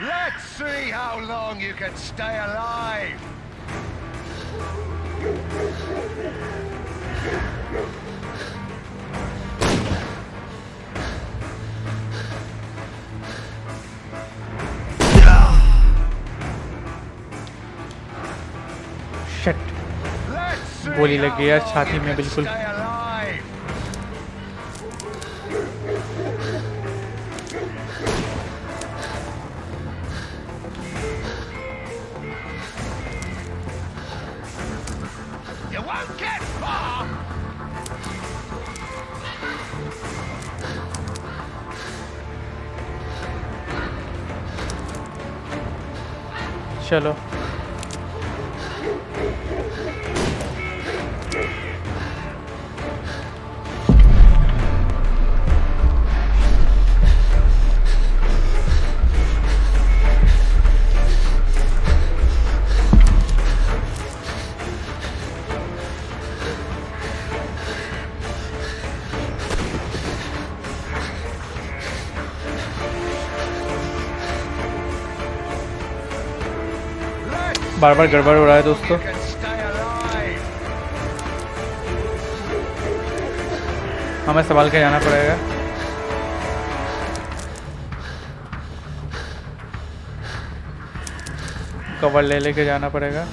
Let's see how long you can stay alive. Shit, गोली लग गई यार छाती में बिल्कुल. You won't get far. चलो बार बार गड़बड़ हो रहा है दोस्तों. हमें संभाल के जाना पड़ेगा. कवर ले लेके जाना पड़ेगा.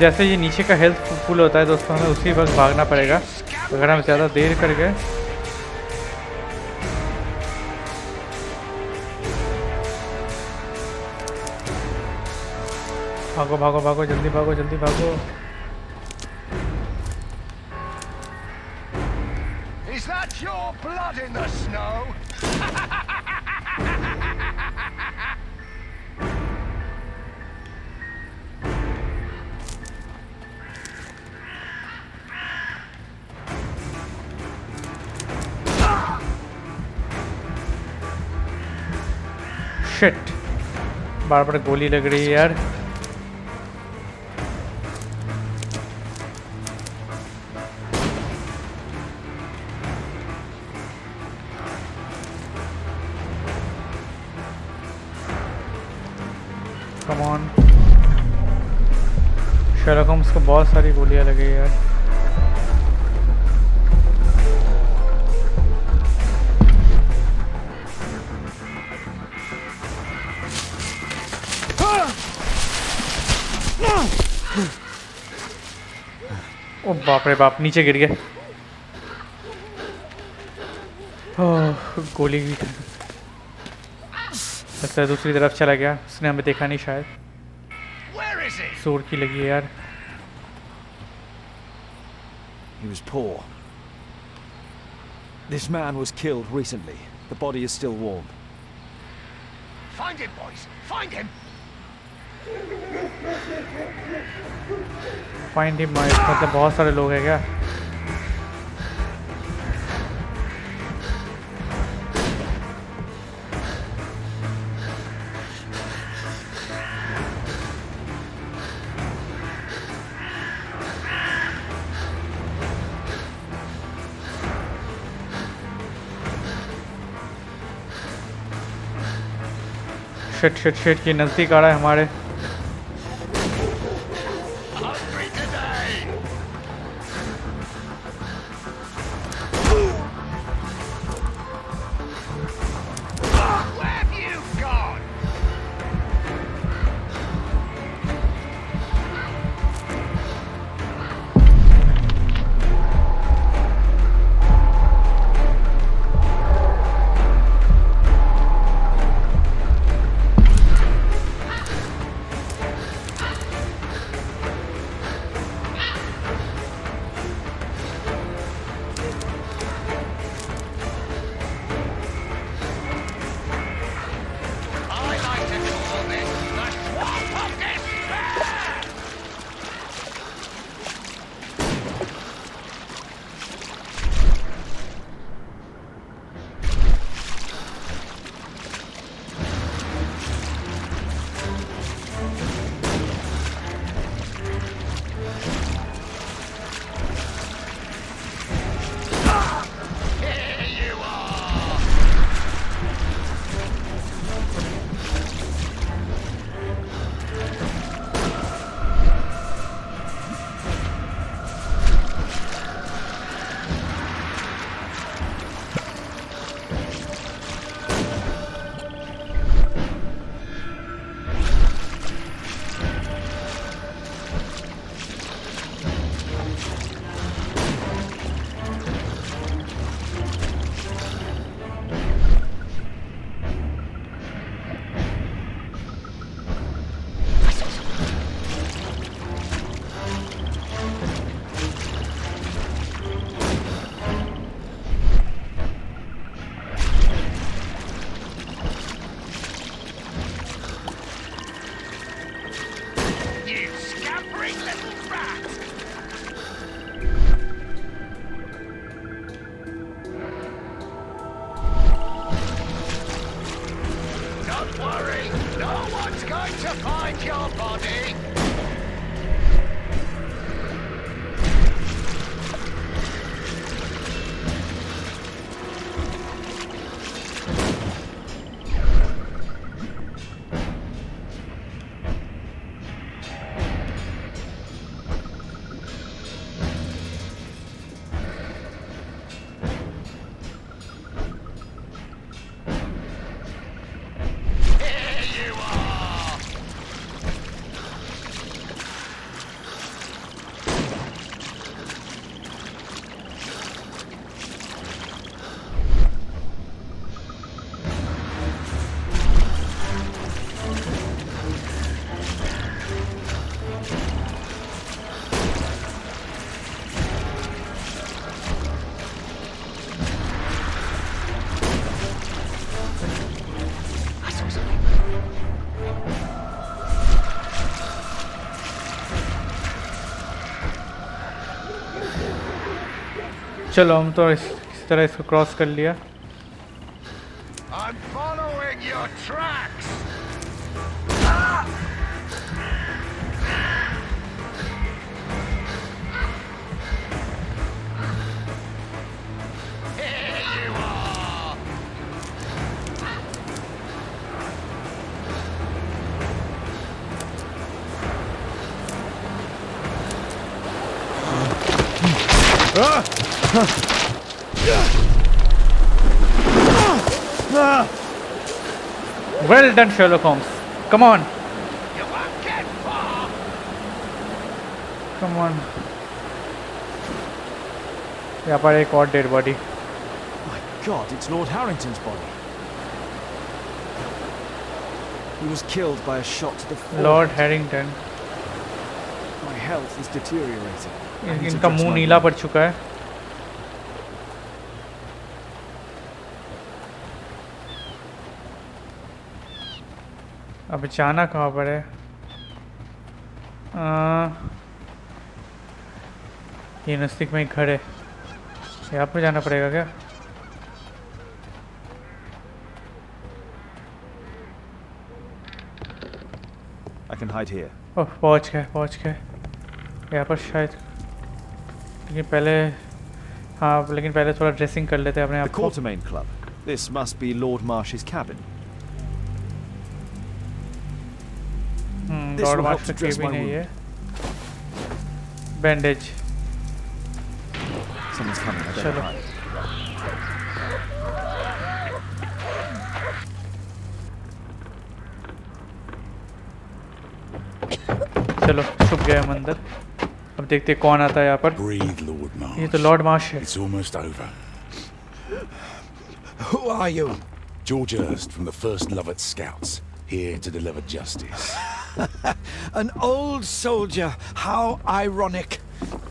जैसे ये नीचे का हेल्थ फुल होता है दोस्तों हमें उसी वक्त भागना पड़ेगा। अगर हम ज़्यादा देर कर गए भागो भागो भागो जल्दी भागो जल्दी भागो। Is that your blood in the snow? Shit, बार बार गोली लग रही है यार। कम ऑन, शर्लॉक होम्स को बहुत सारी गोलियां लगी यार। ओ बाप रे बाप, नीचे गिर गए। गोली लगता है दूसरी तरफ चला गया, उसने हमें देखा नहीं शायद। जोर की लगी है यार। He was poor. This man was killed recently. The body is still warm. Find him, boys! Find him! Find him, मतलब बहुत सारे लोग हैं क्या? शिट शिट शिट, ये नज़दीक आ रहा है हमारे। चलो हम तो इस तरह इसको क्रॉस कर लिया. I'm following your tracks. Here you are. Well done, Sherlock Holmes. Come on. You won't get far. Come on. यहाँ पर एक और dead body. My God, it's Lord Harrington's body. He was killed by a shot to the forehead. Lord Harrington. My health is deteriorating. I need to इनका dress मुंह my Neela wound. पड़ चुका है. अब जाना कहाँ पर है? ये नज़दीक में एक घर है. यहाँ पर जाना पड़ेगा क्या? I can hide here. ओह पहुँच गए. यहाँ पर शायद. लेकिन पहले थोड़ा ड्रेसिंग कर लेते हैं अपने The आप को. Quartermain Club. This must be Lord Marsh's cabin. This Lord will help master to की dress भी my नहीं wound. है. Bandage. Someone's coming. I better चलो. hide. चलो छुप गए हम अंदर. अब देखते हैं कौन आता है यहाँ पर. Breathe, Lord Marsh. ये तो लॉर्ड मार्श है. It's almost over. Who are you? George Hurst from the 1st Lovett Scouts, here to deliver justice. An old soldier. How ironic.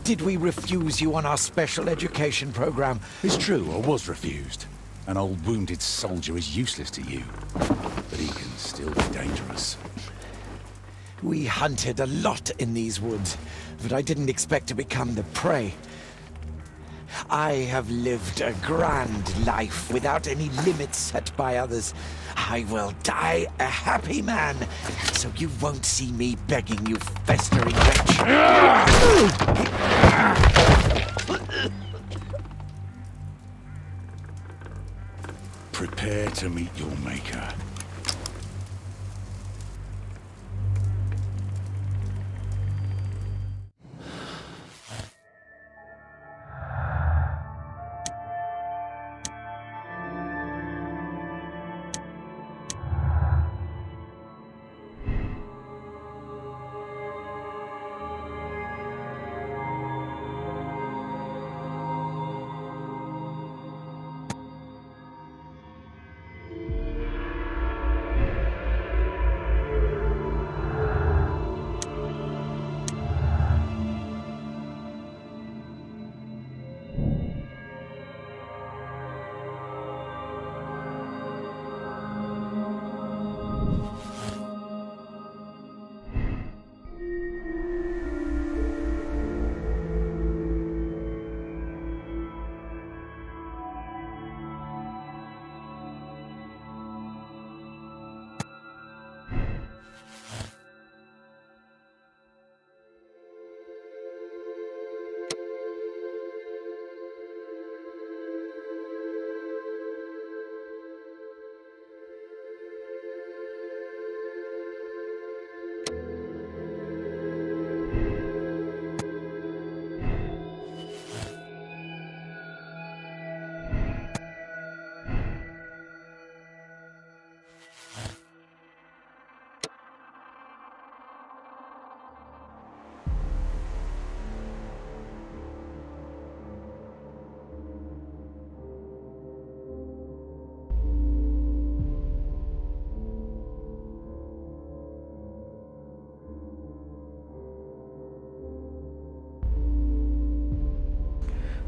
Did we refuse you on our special education program? It's true, I was refused. An old wounded soldier is useless to you, but he can still be dangerous. We hunted a lot in these woods, but I didn't expect to become the prey. I have lived a grand life without any limits set by others. I will die a happy man, so you won't see me begging you, festering wretch. Prepare to meet your maker.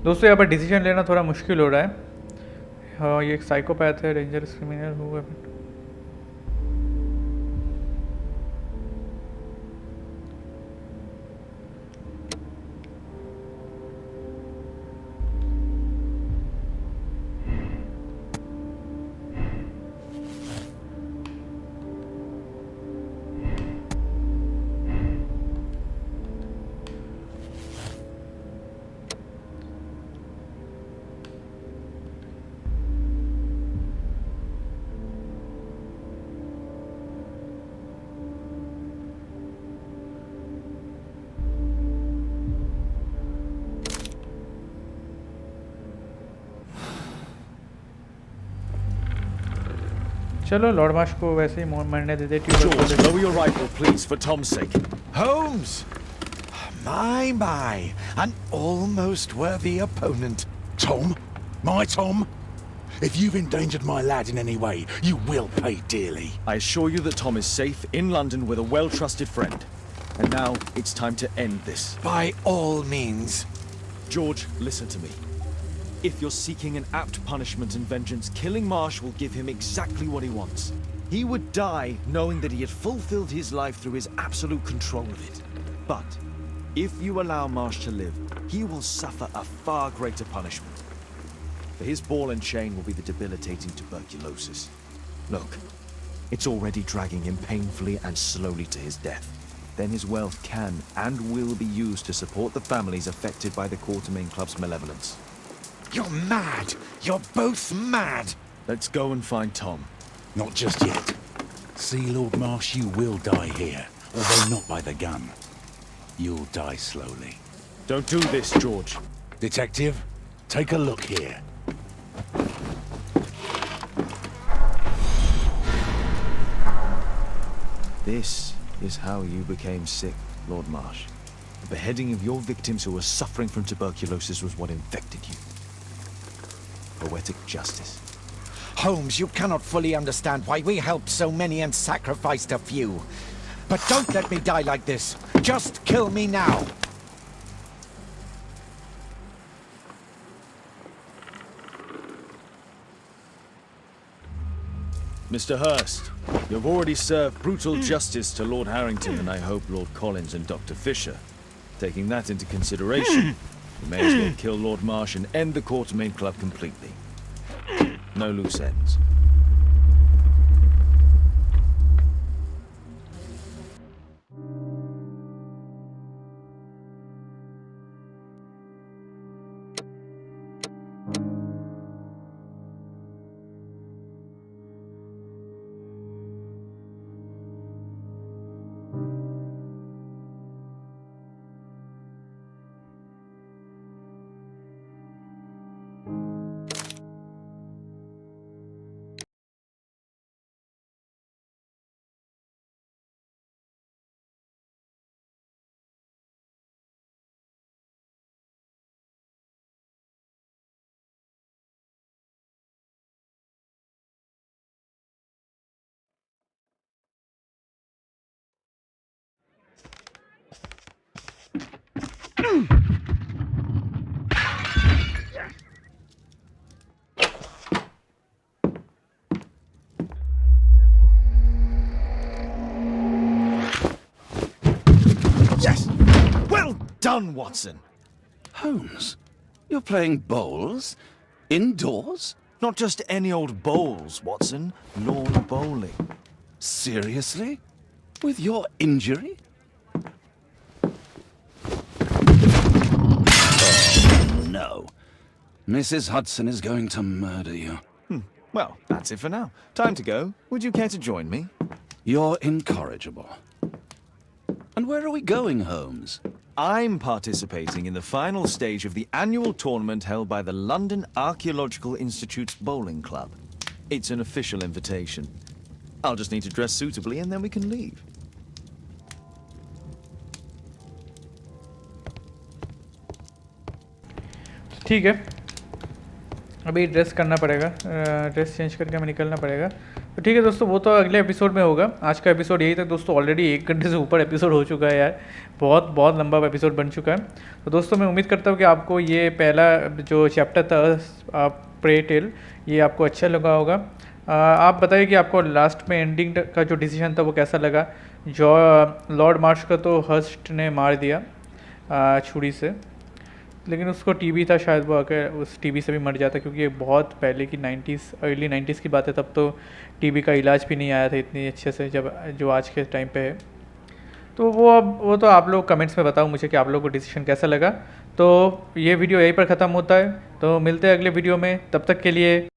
दोस्तों यहाँ पर decision लेना थोड़ा मुश्किल हो रहा है. हाँ ये एक साइकोपैथ है, डेंजरस क्रिमिनल हुआ है. चलो लॉर्ड मार्श को वैसे ही मरने दे दे। George, lower your rifle, please, for Tom's sake. Holmes! My, an almost worthy opponent. Tom? My Tom? If you've endangered my lad in any way, you will pay dearly. I assure you that Tom is safe in London with a well-trusted friend. And now it's time to end this. By all means. George, listen to me. If you're seeking an apt punishment and vengeance, killing Marsh will give him exactly what he wants. He would die knowing that he had fulfilled his life through his absolute control of it. But if you allow Marsh to live, he will suffer a far greater punishment. For his ball and chain will be the debilitating tuberculosis. Look, it's already dragging him painfully and slowly to his death. Then his wealth can and will be used to support the families affected by the Quartermain Club's malevolence. You're mad! You're both mad! Let's go and find Tom. Not just yet. See, Lord Marsh, you will die here, although not by the gun. You'll die slowly. Don't do this, George. Detective, take a look here. This is how you became sick, Lord Marsh. The beheading of your victims who were suffering from tuberculosis was what infected you. Poetic justice. Holmes, you cannot fully understand why we helped so many and sacrificed a few. But don't let me die like this. Just kill me now. Mr. Hurst, you've already served brutal justice to Lord Harrington and I hope Lord Collins and Dr. Fisher. Taking that into consideration, you may as well kill Lord Marsh and end the Quartermain Club completely. No loose ends. Yes! Well done, Watson! Holmes, you're playing bowls? Indoors? Not just any old bowls, Watson. Lawn bowling. Seriously? With your injury? Oh, no. Mrs. Hudson is going to murder you. Well, that's it for now. Time to go. Would you care to join me? You're incorrigible. And where are we going, Holmes? I'm participating in the final stage of the annual tournament held by the London Archaeological Institute's Bowling Club. It's an official invitation. I'll just need to dress suitably and then we can leave. ठीक है, अभी dress करना पड़ेगा, dress change करके हमें निकलना पड़ेगा। तो ठीक है दोस्तों, वो तो अगले एपिसोड में होगा। आज का एपिसोड यही तक दोस्तों, ऑलरेडी 1 घंटे से ऊपर एपिसोड हो चुका है यार, बहुत लंबा एपिसोड बन चुका है। तो दोस्तों मैं उम्मीद करता हूँ कि आपको ये पहला जो चैप्टर था प्रे टेल, ये आपको अच्छा लगा होगा। आप बताइए कि आपको लास्ट में एंडिंग का जो डिसीजन था वो कैसा लगा। जो लॉर्ड मार्श का तो हर्स्ट ने मार दिया छुरी से, लेकिन उसको टीबी था, शायद वो आकर उस टीबी से भी मर जाता, क्योंकि ये बहुत पहले की 90s अर्ली 90s की बात है। तब तो टीबी का इलाज भी नहीं आया था इतनी अच्छे से जब जो आज के टाइम पे है। तो वो तो आप लोग कमेंट्स में बताओ मुझे कि आप लोगों को डिसीजन कैसा लगा। तो ये वीडियो यहीं पर ख़त्म होता है, तो मिलते हैं अगले वीडियो में, तब तक के लिए